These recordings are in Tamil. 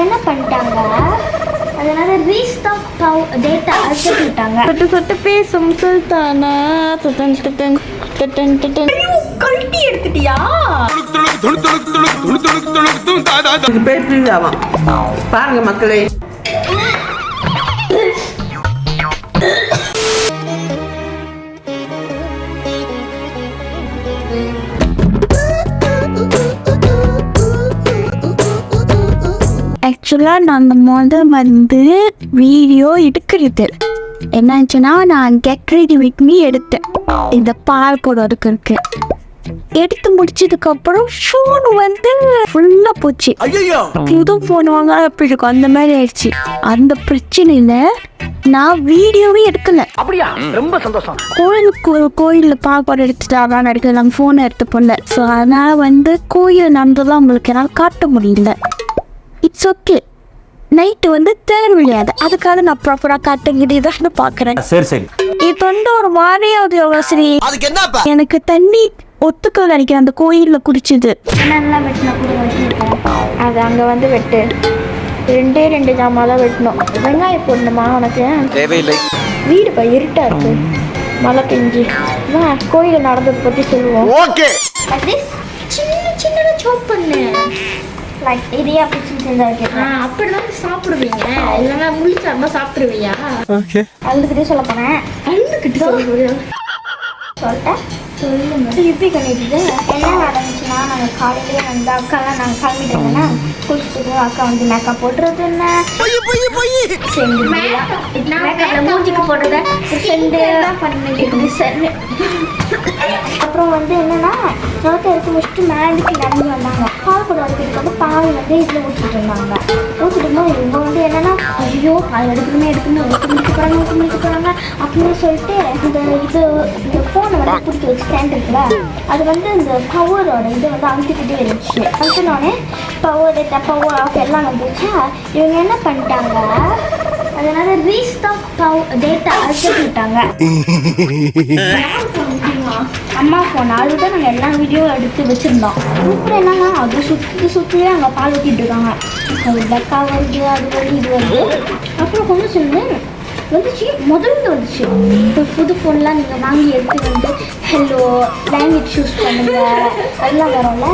என்ன பண்ணிட்டாங்க, அதனால ரீஸ்டாக் டேட்டா அடிச்சு விட்டாங்க. சொட்டு சொட்டு பேசும் சுல்தானா கழட்டி எடுத்துட்டியா? பாருங்க மக்களே, ஆக்சுவலாக நாங்கள் வந்து வீடியோ எடுக்கிறது என்னாச்சுன்னா, நான் கெட் ரெடி வித் மீ எடுத்தேன். இந்த பால் போட இருக்கு எடுத்து முடிச்சதுக்கப்புறம் ஃபோன் வந்து ஃபுல்லாக போச்சு. புது ஃபோன் வாங்க எப்படி இருக்கும் அந்த மாதிரி ஆயிடுச்சு. அந்த பிரச்சனையில் நான் வீடியோவே எடுக்கல. அப்படியா? ரொம்ப சந்தோஷம். கோயிலில் பால் போட எடுத்துட்டு அதான் எடுக்கல, நாங்கள் ஃபோனை எடுத்து போடல. ஸோ அதனால் வந்து கோயில் நடந்ததான் உங்களுக்கு என்னால் காட்ட முடியல. It's okay. நைட்டு வந்து தேர் விளையாது, அதுக்காக நான் ப்ராப்பராக காட்டுங்கிட்டு பார்க்குறேன். சரி சரி. இப்போ வந்து ஒரு மாதிரியாவது யோசனை, எனக்கு தண்ணி ஒத்துக்க நினைக்கிறேன். அந்த கோயிலில் குடிச்சிது நல்லா வெட்டினா கூட வெட்டிருக்கேன். அது அங்கே வந்து வெட்டு 2 ஜாமான் தான் வெட்டணும். வெங்காயம் போடணுமா உனக்கு? தேவையில்லை. வீடு இருட்டா இருக்கு, மழை பெஞ்சு. கோயிலில் நடந்ததை பற்றி சொல்லுவோம். ஓகே. சின்ன சாப் பண்ணு. லைக் இதையே அப்படி சின்ன அப்படிதான் சாப்பிடுவீங்க, இல்லைன்னா முள்ளி சாப்பிட்டா சாப்பிடுவியா? ஓகே. அழுதுகிட்டே சொல்ல போனேன். அழுதுகிட்டு சொல்லிட்டேன். சொல்லுங்க. எப்படி பண்ணிட்டு என்ன நடந்துச்சுன்னா, நாங்கள் காலையிலேயே வந்து அக்காலாம் நாங்கள் கிளம்பிட்டோங்கன்னா குளிச்சுட்டு அக்கா வந்து மேக்கப் போட்டுறது என்ன மூஞ்சிக்கு போடுறது செண்டு பண்ணி. அப்புறம் வந்து என்னன்னா, நோட்டை எடுத்து முடிச்சுட்டு மேலுக்கு நடந்து வந்தாங்க. பால் கூட எடுக்கிறதுக்கு வந்து பால் வந்து இதில் ஊற்றிட்டு இருந்தாங்க. ஊற்றிட்டு இருந்தால் இவங்க வந்து என்னன்னா, ஐயோ பால் எடுக்கணுமே ஊற்றி முடிக்க போகிறாங்க அப்படின்னு சொல்லிட்டு இந்த ஃபோனை வந்து பிடிக்க வச்சு ஸ்டாண்ட் இருக்குல்ல, அது வந்து இந்த பவரோட இதை வந்து அழுத்திக்கிட்டே இருந்துச்சு. அழுத்தினோடனே பவர் ஆஃப் எல்லாம் வந்துச்சா. இவங்க என்ன பண்ணிட்டாங்க, அதனால ரீஸ்டாக் டேட்டா அடிச்சு விட்டாங்க. அம்மா ஃபோன் அதுதான் நாங்கள் எல்லா வீடியோ எடுத்து வச்சுருந்தோம். அப்புறம் என்னன்னா, அது சுற்றியே அங்கே பால் ஊற்றிட்டு இருக்காங்க. அது டக்கா வருது, அது வருது, இது வருது. அப்புறம் கொஞ்சம் சொல்லு வந்துச்சு, முதல்ல வந்துச்சு. இப்போ புது ஃபோன்லாம் நீங்கள் வாங்கி எடுத்து வந்து ஹலோ லாங்குவேஜ் சூஸ் பண்ணுங்க அதெல்லாம் வரும்ல,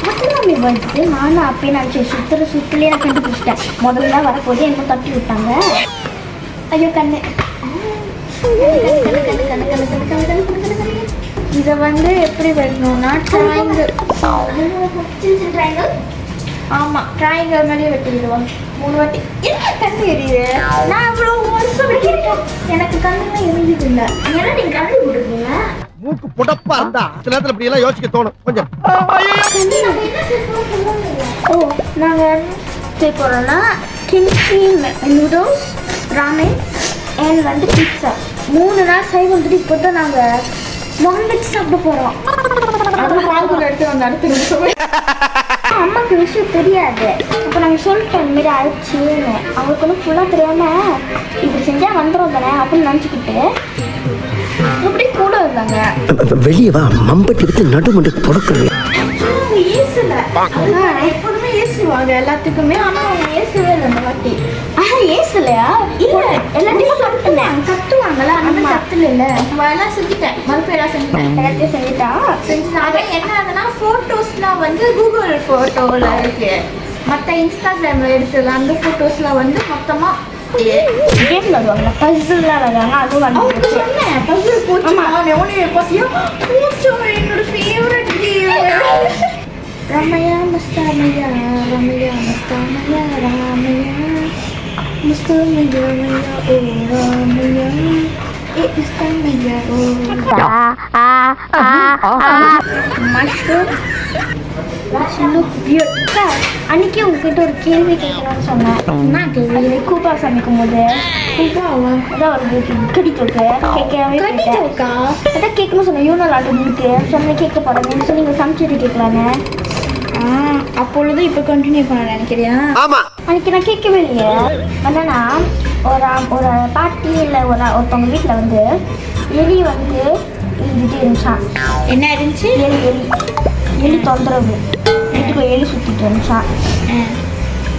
அதெல்லாமே வந்துட்டு. நானும் அப்பயே நினச்சேன், சுற்றுலேயே நான் கண்டுபிடிச்சிட்டேன். முதல்ல வரப்போது என்ன தட்டி விட்டாங்க. ஐயோ கண்ணு. இதை வந்து எப்படி வெட்டணும்னா, ட்ரையாங்கிள். ஆமாம், ட்ரையாங்கிள் மாதிரியே வெட்டிடுவோம் 3 வாட்டி. என்ன கண்ணு எரியுது? நான் இவ்வளோ வருஷம் வெட்டிருக்கேன், எனக்கு கண்ணுலாம் எரியுது இல்லை. ஏன்னா நீங்கள் கண்ணு போட்டுருக்கீங்க. மூக்கு புடப்பா இருந்தா சில நேரத்துல இப்படி எல்லாம் யோசிக்க தோணும் கொஞ்சம். ஓ, நாங்கள் சரி போகிறோம்னா கிம்ச்சி நூடுல்ஸ், ராமென் அண்ட் வந்து பீட்சா 3 நாள் சைவம் வந்துட்டு. இப்போ தான் நாங்கள் நான்வெஜ் சாப்பிட போகிறோம். அது பால் எடுத்து வந்து அடுத்து அம்மாவுக்கு விஷயம் தெரியாது. அப்போ நாங்கள் சொல்லிட்டோம் இந்த மாரி ஆயிடுச்சுன்னு. அவங்களுக்கு வந்து ஃபுல்லாக தெரியாமல் இப்படி செஞ்சால் வந்துடும் தானே அப்படின்னு நினச்சிக்கிட்டு இப்படி கூட இருந்தாங்க. வெளியே வா, மம்பட்டி எடுத்து நடுமண்டு தொடக்குறேன். ஏசல எப்போதுமே ஏசுவாங்க எல்லாத்துக்குமே, ஆனால் அவங்க ஏசவே இல்லை இந்த வாட்டி. ஏசலையா? இல்லை, எல்லாத்தையும் சொல்லிட்டேன். கத்துவாங்களா? அந்த கத்துல இல்லை, எல்லாம் செஞ்சுட்டேன். மறுபடியும் எல்லாம் செஞ்சுட்டேன், எல்லாத்தையும் செஞ்சுட்டேன். அதான் என்ன ஆகுதுன்னா, ஃபோட்டோஸ்லாம் வந்து கூகுள் ஃபோட்டோவில் இருக்கு. மற்ற இன்ஸ்டாகிராமில் எடுத்தது அந்த ஃபோட்டோஸில் வந்து மொத்தமாக கேம் விளாடுவாங்க, பசில்லாம் விளாடுவாங்க. அதுவும் வந்து சொன்னேன் பசில் போச்சு. என்னோட ஃபேவரட் ரமையா மஸ்தாமையா, ரமையா மஸ்தாமையா, ராமையா மஸ்தாமையா, ரமையா ஓ ராமையா ஏ மஸ்தாமையா ஓ மஷ்ரூம். அன்னைக்கே உங்ககிட்ட ஒரு கேள்வி கேட்கணும்னு சொன்னேன். என்ன கேள்வி? கூப்பா சமைக்கும் போது அதான் ஒரு கடி தோக்கு கேட்கா அதான் கேட்கணும்னு சொன்னேன். யூனல் ஆட்டம் இருக்கு சொன்ன கேட்க போறேன்னு சொல்லி நீங்கள் சமைச்சிட்டு கேட்கலான்னு. அப்பொழுது இப்போ கண்டினியூ பண்ண நினைக்கிறியா? அன்னைக்கு நான் கேட்கவே இல்லையே. என்னன்னா, ஒரு பாட்டி இல்லை ஒருத்தவங்க வீட்டில் வந்து எலி வந்து இருந்துட்டு இருந்துச்சான். என்ன இருந்துச்சு? எலி தொந்தரவு. வீட்டுக்குள்ளே எலி சுற்றிட்டு இருந்துச்சான்.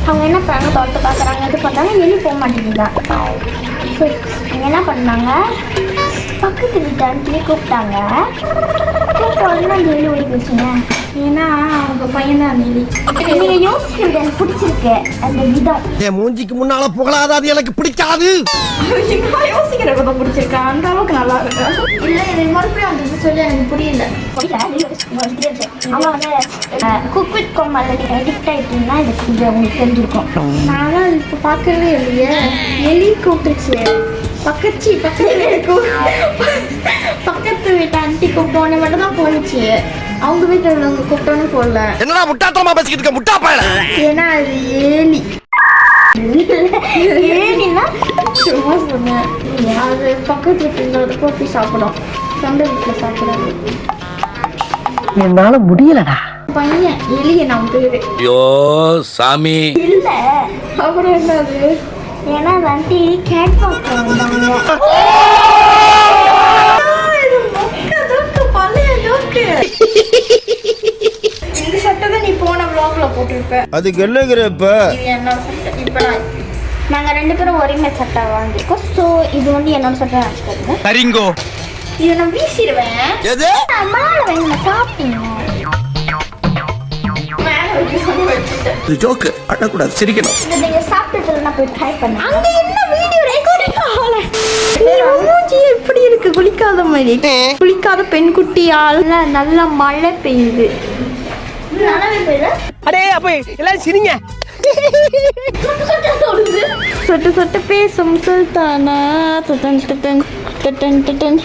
அவங்க என்ன பண்ணாங்க, தோட்டத்தை பார்க்குறாங்க, இது பார்த்தாங்க, எலி போக மாட்டேங்குதான். சரி அவங்க என்ன பண்ணாங்க, பக்கத்து வீட்டு ஆண்டியே கூப்பிட்டாங்க. கூப்பிட்ட உடனே அந்த எலி ஓடி போச்சுங்க. ஏன்னா அவங்க பையன் தான் அந்த எலி. நீங்கள் யோசிக்கிறது எனக்கு பிடிச்சிருக்கு அந்த விதம். என் மூஞ்சிக்கு முன்னால புகழாத அது எனக்கு பிடிக்காது. யோசிக்கிற விதம் பிடிச்சிருக்கா, அந்த அளவுக்கு நல்லா இருக்கு. இல்லை எனக்கு மறுபடியும் அந்த இது சொல்லி எனக்கு புரியல. அவங்க வந்து குக் வித் கோமாளி எடிக்ட் ஆகிட்டீங்கன்னா இது உங்களுக்கு தெரிஞ்சிருக்கும். நானும் இப்போ பார்க்கவே இல்லையே, எலி கூப்பிட்டுச்சு. பக்கத்து வீட்டு ஆண்டி கூப்பிட்டோன்னே மட்டும் தான் போணுச்சு. அவங்க வீட்டில் உள்ளவங்க கூப்பிட்டோன்னு போடல. என்னடா முட்டாத்தனமா பேசிக்கிட்டு இருக்க முட்டா பயல. ஏன்னா அது ஏலி. ஏலின்னா சும்மா சொன்னேன். அது பக்கத்து வீட்டில் போய் சாப்பிடும், சொந்த வீட்டில் சாப்பிடாது. என்னால முடியலடா. பையன் எலிய நான் பேரு. ஐயோ சாமி. இல்ல அப்புறம் என்னது, ஏன்னா அந்த ஆண்டி கேட் வாக் வந்தாங்க. பழைய ஜோக்கு. இந்த சட்டை தான் நீ போன vlogல போட்டிருப்ப. அதுக்கு என்னங்கிற இப்ப? இது என்னோட சட்டை. இப்ப நாங்க 2 பேரும் ஒரே மாதிரி சட்டை வாங்கிருக்கோம். ஸோ இது வந்து என்னோட சட்டை வச்சுக்கோங்க. சரிங்கோ. இதை நான் வீசிடுவேன். எது? மேலே வைங்க, சாப்பிட்டீங்க. ஜோக்கு அழக்கூடாது, சிரிக்கணும். இதை நீங்கள் சாப்பிட்டதுல நான் போய் ட்ரை பண்ணேன். அங்கே என்ன வீடியோ ரெக்கார்டிங் ஆகல. மூஞ்சி எப்படி இருக்கு, குளிக்காத மாதிரி. குளிக்காத பெண் குட்டியால் நல்லா மழை பெய்யுது. நல்லாவே பெய்யுது. அடே அப்ப எல்லாரும் சிரிங்க. சொட்டு சொட்டு பேசும் சுல்தானா.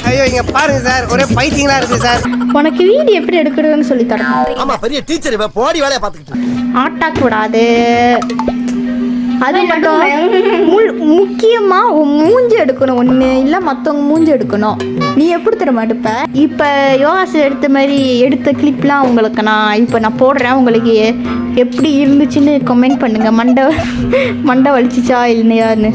ஐயோ இங்க பாருங்க சார், ஒரே பைத்தியங்களா இருக்கு சார். உனக்கு வீடியோ எப்படி எடுக்கிறதுன்னு சொல்லி தரேன். ஆமா பெரிய டீச்சர் இவ, போடி வேலைய பாத்துக்கிட்டு. ஆட்டா கூடாது. அது மட்டும் முக்கியமா உன் மூஞ்சி எடுக்கணும் ஒன்று, இல்லை மற்றவங்க மூஞ்சி எடுக்கணும். நீ எப்படி தர மாட்டேப்ப. இப்போ யோகாசு எடுத்த மாதிரி எடுத்த கிளிப்லாம் உங்களுக்கு நான் போடுறேன். உங்களுக்கு எப்படி இருந்துச்சுன்னு கமெண்ட் பண்ணுங்க. மண்டை வலிச்சிச்சா இல்லையான்னு.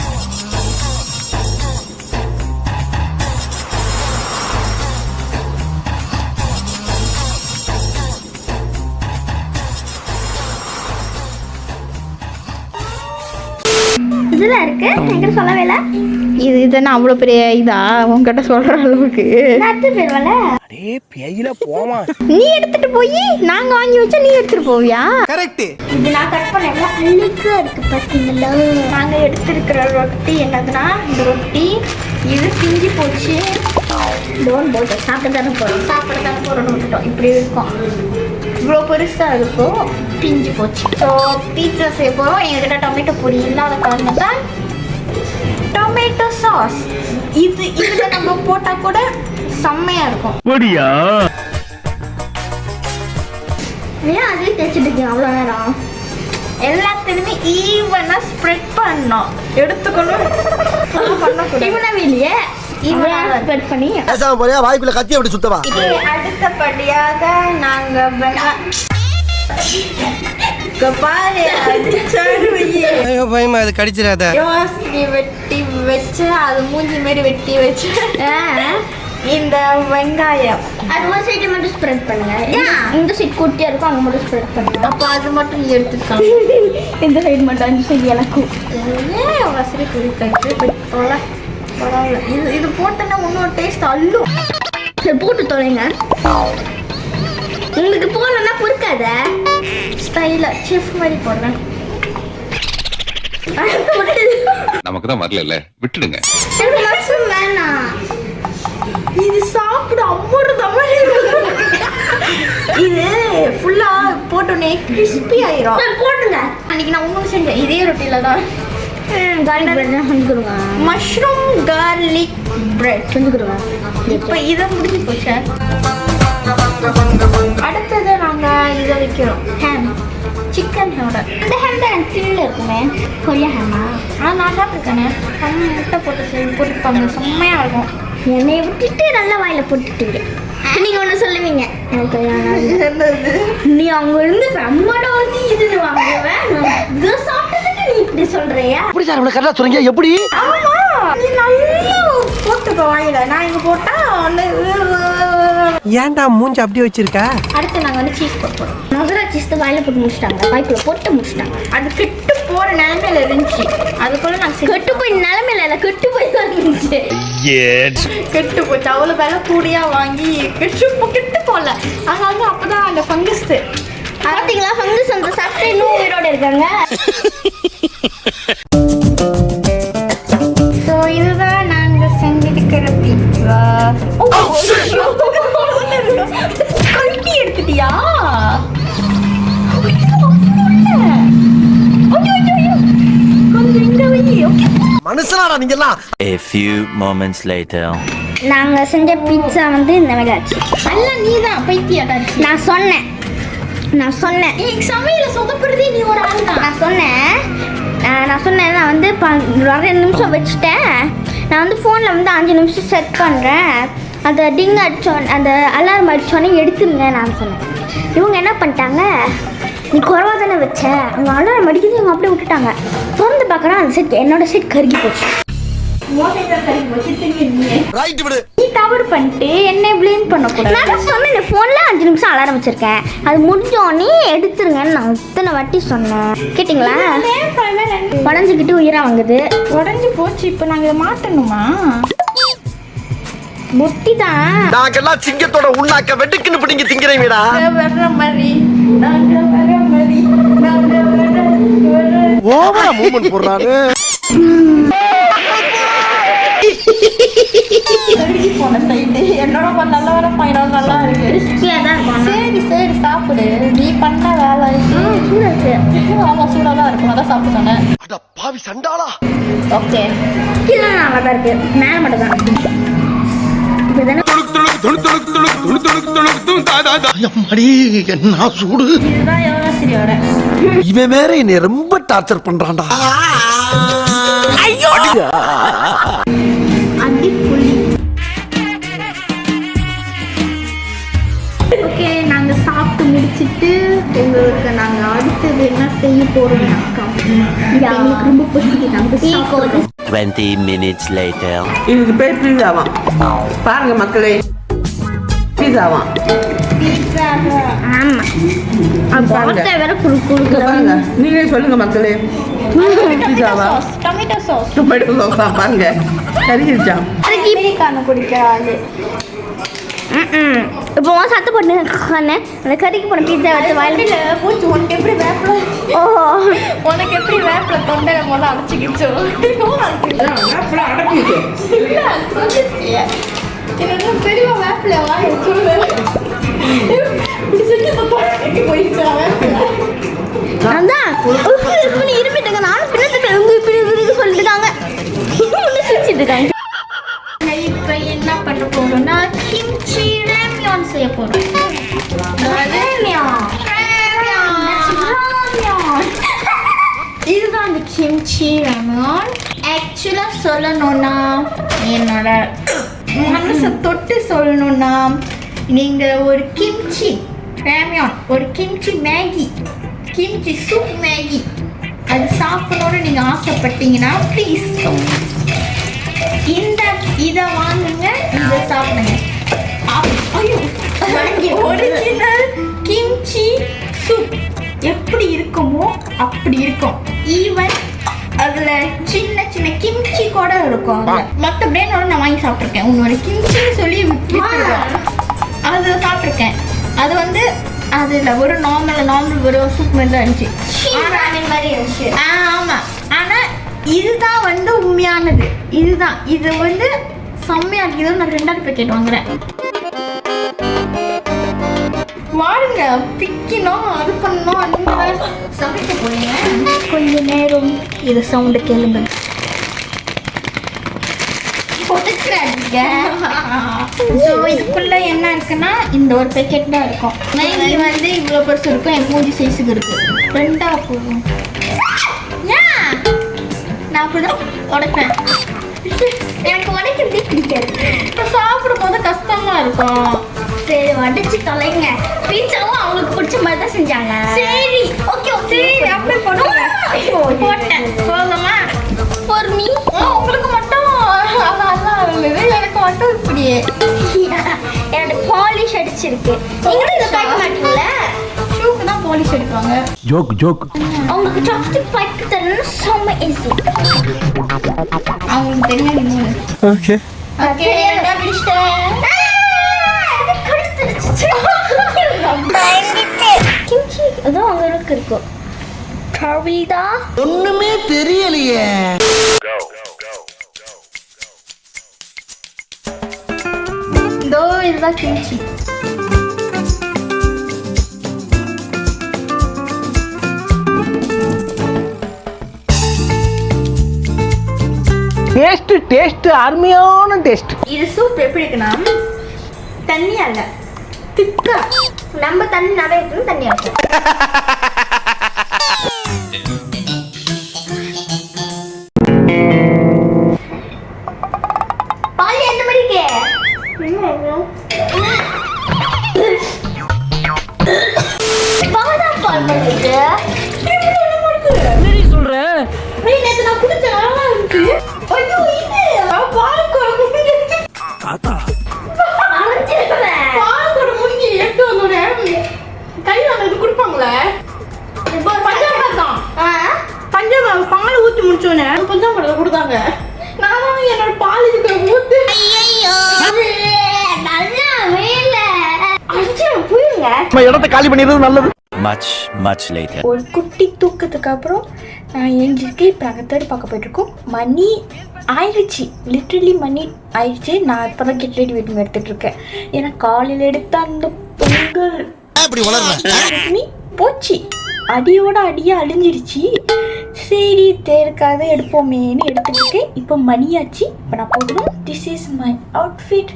இதெல்லாம் இருக்கு, என்கிட்ட சொல்லவே இல்லை. இதுன்னா அவ்வளோ பெரிய இதா உங்ககிட்ட சொல்ற அளவுக்கு அடே பேயில போமா. நீ எடுத்துட்டு போய் நாங்க வாங்கி வச்சா நீ எடுத்துட்டு போவியா? கரெக்ட். இது நான் கட் பண்ணல, அள்ளிக்கா இருக்கு பாத்தீங்களா. நாங்க எடுத்திருக்கிற ரொட்டி என்னதுன்னா இந்த ரொட்டி இது பிஞ்சு போச்சு. டோன் போட்டு சாப்பிட தானே போறோம்னு விட்டுட்டோம். இப்படி இருக்கும், இவ்வளோ பெருசாக இருக்கும், பிஞ்சு போச்சு. ஸோ பீட்சா செய்ய போகிறோம். எங்ககிட்ட டொமேட்டோ பொடி இல்லாத காரணத்தால் டொமேட்டோ சாஸ் இதில் நம்ம போட்டால் கூட செம்மையாக இருக்கும். பொடியா? ஏன் அதே தேய்ச்சிட்டு இருக்கீங்க அவ்வளோ நேரம்? எல்லாத்துலேயுமே ஈவனாக ஸ்ப்ரெட் பண்ணணும். எடுத்துக்கணும் பண்ணக்கூடாது. ஈவனாகவே இல்லையே, ஈவனாக ஸ்ப்ரெட் பண்ணி பேசாம போறியா? வாய்க்குள்ள கத்தி அப்படி சுத்தவா? அடுத்தபடியாக நாங்கள் ஐயோ பயமா, அது கடிச்சிடாத. வெட்டி வச்சு அது மூஞ்சி மாரி வெட்டி வச்சு இந்த வெங்காயம் அது ஒரு சைடு மட்டும் ஸ்ப்ரெட் பண்ணுங்க. இந்த சைடு குட்டியா இருக்கும், அங்கே மட்டும் ஸ்ப்ரெட் பண்ணுங்க. அப்போ அது மட்டும் நீ எடுத்துக்கலாம். இந்த சைடு மட்டும் 5 சைடு எனக்கும் ஏன் வசதி குறிப்பிட்டு பரவாயில்ல. இது போட்டோன்னா இன்னொரு டேஸ்ட் அள்ளும். சரி போட்டு தொலைங்க. உங்களுக்கு போகலன்னா பொறுக்காத. ஸ்டைலாக செஃப் மாதிரி போடுறேன். நமக்கு தான் வரல, விட்டுடுங்க. வேணாம், இது சாப்பிட அவ்வளோ இது ஃபுல்லா போட்டோன்னே கிறிஸ்பி ஆயிரும். போட்டுங்க. அன்னைக்கு நான் உங்களுக்கு செஞ்சேன் இதே ரொட்டியில தான். மஷ்ரூம் கார்லிக் பிரெட் செஞ்சுக்கிடுங்க. இப்போ இதை முடிஞ்சு போச்சு. அடுத்தது நாங்கள் இதை வைக்கிறோம், ஹேம், சிக்கன் ஹேமோட. இந்த ஹேம் தான் எனக்கு கீழே இருக்குமே, கொரியா ஹேமா. ஆனால் நான் சாப்பிட்ருக்கேனே, முட்டை போட்டு பொரிப்பாங்க, செம்மையாக இருக்கும். என்னையை விட்டுட்டு நல்லா வாயில் போட்டுட்டீங்க. நீங்கள் ஒன்று சொல்லுவீங்க, நீ அவங்க இருந்து அம்மாட வந்து இது வாங்குவேன், இதை சாப்பிட்டதுக்கு நீ இப்படி சொல்றியா? எப்படி சார் இவ்வளவு கரெக்டா சொல்றீங்க? எப்படி? ஆமா, நீ நல்லா போட்டுக்க வாயில. நான் இங்கே போட்டால் ஏன்டா மூஞ்சி அப்படி வச்சிருக்க? அடுத்து நாங்கள் வந்து சீஸ் போட்டுறோம். மதுரை வச்சு வாயில போட்டு முடிச்சிட்டாங்க, வாய்க்குள்ள போட்டு முடிச்சிட்டாங்க. அது கெட்டு போற நிலைமையில இருந்துச்சு. அதுக்குள்ள நாங்க கெட்டு போய் நிலைமையில இல்லை, கெட்டு போய் தான் இருந்துச்சு. கெட்டு போச்சு. அவ்வளோ வேலை கூடியா வாங்கி கெட்டு போகல. அதனால அப்பதான் அந்த ஃபங்கஸ் பார்த்தீங்களா, ஃபங்கஸ் வந்து சாப்பிட்டு இன்னும் உயிரோட இருக்காங்க. ஸோ இதுதான் நாங்கள் செஞ்சிருக்கிற பீட்சா. கல்வி எடுத்துட்டியா? மனுஷனாடா நீங்க எல்லாம். A few moments later. நாங்கள் செஞ்ச பீட்சா வந்து இந்த மாதிரி ஆச்சு. அல்ல நீ தான் பைத்தியாட்டாச்சு. நான் சொன்னேன் நீ சமையல சொதப்படுறதே நீ ஒரு ஆள் தான். நான் சொன்னேன் நான் வந்து 2 நிமிஷம் வச்சுட்டேன். நான் வந்து ஃபோனில் வந்து 5 நிமிஷம் செட் பண்ணுறேன். அந்த டிங் அடிச்சோன் அந்த அலாரம் அடித்தோன்னே எடுத்துருங்க நான் சொன்னேன். இவங்க என்ன பண்ணிட்டாங்க, நீ குறவா தானே வச்ச, அவங்க அலாரம் அடிக்கிறது இவங்க அப்படியே விட்டுட்டாங்க. திறந்து பார்க்குறேன் அந்த செட் என்னோட செட் கருகி போச்சு. ரைட் விடு. நீ தவறு பண்ணிட்டு என்னை ப்ளேம் பண்ணக்கூடாது. நான் சொன்னேன் ஃபோனில் 5 நிமிஷம் அலாரம் வச்சுருக்கேன், அது முடிஞ்சோடனே எடுத்துருங்கன்னு நான் இத்தனை வாட்டி சொன்னேன். கேட்டிங்களா? உடஞ்சிக்கிட்டு உயிராக வாங்குது. உடஞ்சி போச்சு. இப்போ நாங்கள் இதை மாட்டணுமா? புத்தி தான். நாங்கெல்லாம் சிங்கத்தோட உண்ணாக்க வெட்டுக்குன்னு பிடிங்க திங்கிறீங்கடா. வர்ற மாதிரி ஓவரா மூவ்மெண்ட் போடுறாரு. போன சைடு என்னோட நல்லா வர பையனோட நல்லா இருக்கு. கிறிஸ்பியாக தான் இருக்கும். சரி சாப்பிடு. நீ பண்ண வேலை சூடாக இருக்கு. ஆமாம் சூடாக தான் இருக்கும். அதான் சாப்பிட சொன்னேன். அட பாவி சண்டாளா. ஓகே கீழே நல்லா தான் இருக்கு, மேலே மட்டும் தான் இப்படிதானே. அம்மாடி என்ன சூடு. இதுதான் யோகாசிரியோட. இவன் வேற என்னை ரொம்ப டார்ச்சர் பண்றான்டா. அடிப்புள்ளி. ஓகே நாங்கள் சாப்பிட்டு முடிச்சிட்டு உங்களுக்கு நாங்கள் அடுத்தது என்ன செய்ய போகிறோம்னாக்கா எங்களுக்கு ரொம்ப பசிக்குது. நாங்கள் 20 minutes later. இதுக்கு பேர் பீஸாவா? பாருங்க மக்களே, பீஸாவா? ஆமாம், அது பார்த்தா வேற இங்க பாருங்க, நீங்களே சொல்லுங்க மக்களே. பீஸாவா? Tomato sauce. டொமேட்டோ சாஸா? பாருங்க கறிக்கிச்சா. அமெரிக்கான குடிக்கிற ஆளு. இப்போ சத்து போட்டு அந்த கறிக்கு போன பீட்சா வச்சு வாயில பூச்சி உனக்கு எப்படி வேப்பில உனக்கு எப்படி வேப்பில தொண்டையில போல அடைச்சிக்கிச்சோ எனக்கு பெரிய வேப்பில வாங்கி சொல்லு. இப்படி செஞ்சு போயிடுச்சா வேப்பில? அதான் இருமிட்டாங்க. நானும் பின்னத்துக்கு சொல்லிட்டுருக்காங்க, ஒன்று சிரிச்சிட்டு இருக்காங்க. இப்போ என்ன பண்ண போறோம்னா கிம்ச்சி ரேமியான் செய்ய போறோம். இதுதான் அந்த கிம்ச்சி ரேமியான். ஆக்சுவலாக சொல்லணும்னா என்னோட மனசை தொட்டு சொல்லணும்னா நீங்கள் ஒரு கிம்ச்சி ரேமியான், ஒரு kimchi Maggi, kimchi soup Maggi அது சாப்பிடணும்னு நீங்கள் ஆசைப்பட்டீங்கன்னா ப்ளீஸ் இதை வாங்குங்க, இதை சாப்பிடுங்க. ஒரிஜினல் கிம்ச்சி சூப் எப்படி இருக்குமோ அப்படி இருக்கும். ஈவன் அதில் சின்ன சின்ன கிம்ச்சி கூட இருக்கும். மற்ற பிராண்டோட நான் வாங்கி சாப்பிட்ருக்கேன். உன்னோட கிம்ச்சின்னு சொல்லி விட்டுருக்கோம், அது சாப்பிட்ருக்கேன். அது வந்து அதில் ஒரு நார்மல் ஒரு சூப் மாதிரி தான் இருந்துச்சு. ஆமாம், ஆனால் இதுதான் வந்து உண்மையானது. இதுதான் இது வந்து செம்மையா இருக்கு. இது நான் 2வது பேக்கெட் வாங்குறேன். வாருங்க, பிக்கணும், அது பண்ணணும், அந்த சமைக்க போறீங்க. கொஞ்ச நேரம் இது சவுண்டு கேளுங்க. ஸோ இதுக்குள்ள என்ன இருக்குன்னா இந்த ஒரு பேக்கெட் தான் இருக்கும். மேகி வந்து இவ்வளோ பெருசு இருக்கும், என் மூஞ்சி சைஸுக்கு இருக்கு. 2ஆ போகும். ஏன் நான் அப்படிதான் உடைப்பேன். எனக்கு உடைக்கிறதே பிடிக்காது. இப்போ சாப்பிடும் போது கஷ்டமா இருக்கும். சரி உடச்சி தொலைங்க. பீட்சாவும் அவங்களுக்கு பிடிச்ச மாதிரி தான் செஞ்சாங்க. சரி ஓகே சரி அப்படி போட்டேன். போதுமா? For me. உங்களுக்கு மட்டும் நல்லா இருந்தது, எனக்கு மட்டும் இப்படியே. என்னோட பாலிஷ் அடிச்சிருக்கு. நீங்களும் இதை பார்க்க மாட்டீங்களா? ஷூக்கு தான் பாலிஷ் அடிப்பாங்க. Joke joke. அவங்களுக்கு சாப்ஸ்டிக் பைக்கு தரணும்னா செம்ம ஈஸி. அவங்களுக்கு தெரியும் இன்னொன்று. ஓகே. ஓகே கிம்ச்சி அதுவும் அவங்களுக்கு இருக்கும். கவிதா ஒண்ணுமே தெரியலையே. இதோ இதுதான் கிம்ச்சி. டேஸ்ட் அருமையான டேஸ்ட். இது சூப் எப்படி இருக்குன்னா தண்ணி அல்ல திக்கா. நம்ம தண்ணி நிறைய இருக்கணும், தண்ணி ஆகும். பால் எந்த மணிக்கு பாதாம் பால் பண்ணிட்டு சொல்ற நேற்று நான் குடிச்ச நல்லா இருந்துச்சு. ஐயோ இது பால் குழம்பு பால் கூட முடிஞ்சு எடுத்து வந்தோடனே கையில் அவங்க கொடுப்பாங்களே பஞ்சாமிரம் தான். பஞ்சாமிரம் பால் ஊற்றி முடிச்சோடனே பஞ்சாமிரத்தை கொடுத்தாங்க. நான் என்னோட பால் இதுக்கு ஊத்து நல்லா வேல அடிச்சு போயிருங்க. நம்ம இடத்தை காலி பண்ணிடுறது நல்லது. Much later. ஒரு குட்டி தூக்கத்துக்கு அப்புறம் நான் எஞ்சிருக்கு. இப்போ நாங்கள் தேடி பார்க்க போயிட்டுருக்கோம். மணி ஆயிடுச்சு, லிட்ரலி மணி ஆயிடுச்சு. நான் இப்போ தான் கெட் ரெடி வீட்டு எடுத்துகிட்டு இருக்கேன். ஏன்னா காலையில் எடுத்த அந்த பொங்கல் அப்படி வளர்றேன் போச்சு, அடியோட அடியாக அழிஞ்சிருச்சு. சரி தேருக்காக எடுப்போமேன்னு எடுத்துகிட்டு இருக்கேன். இப்போ மணியாச்சு, இப்போ நான் போகணும். This is my outfit.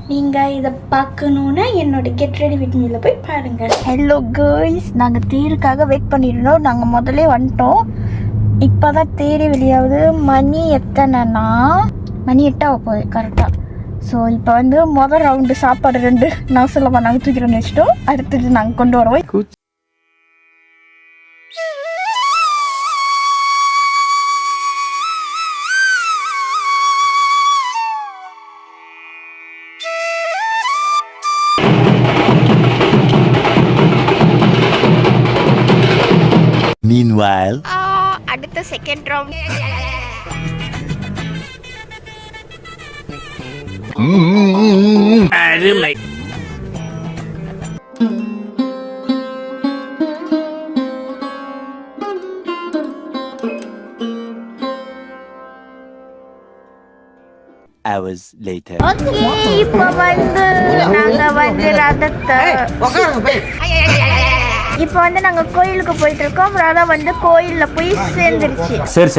நீங்கள் இதை பார்க்கணுன்னா என்னோட கெட் ரெடி வித் மீல போய் பாருங்கள். ஹலோ கேர்ள்ஸ், நாங்கள் தேருக்காக வெயிட் பண்ணியிருந்தோம். நாங்கள் முதல்ல வந்துட்டோம். இப்போ தான் தேரி வெளியாகுது. மணி எத்தனைனா மணி 8 ஆக போகுது கரெக்டாக. ஸோ இப்போ வந்து முதல் ரவுண்டு சாப்பாடு 2 நான் சொல்லப்பா நாங்கள் தூக்கிட்டு வச்சுட்டோம். அடுத்தது நாங்கள் கொண்டு வருவோம். Meanwhile. அடுத்த செகண்ட் ரவுண்ட். அருமை. Hours later. இப்போ வந்து நாங்கள் வந்து ரதத்தை இப்போ வந்து நாங்கள் கோயிலுக்கு போயிட்டு இருக்கோம். ரதம் வந்து கோயிலில் போய் சேர்ந்துருச்சு. சரி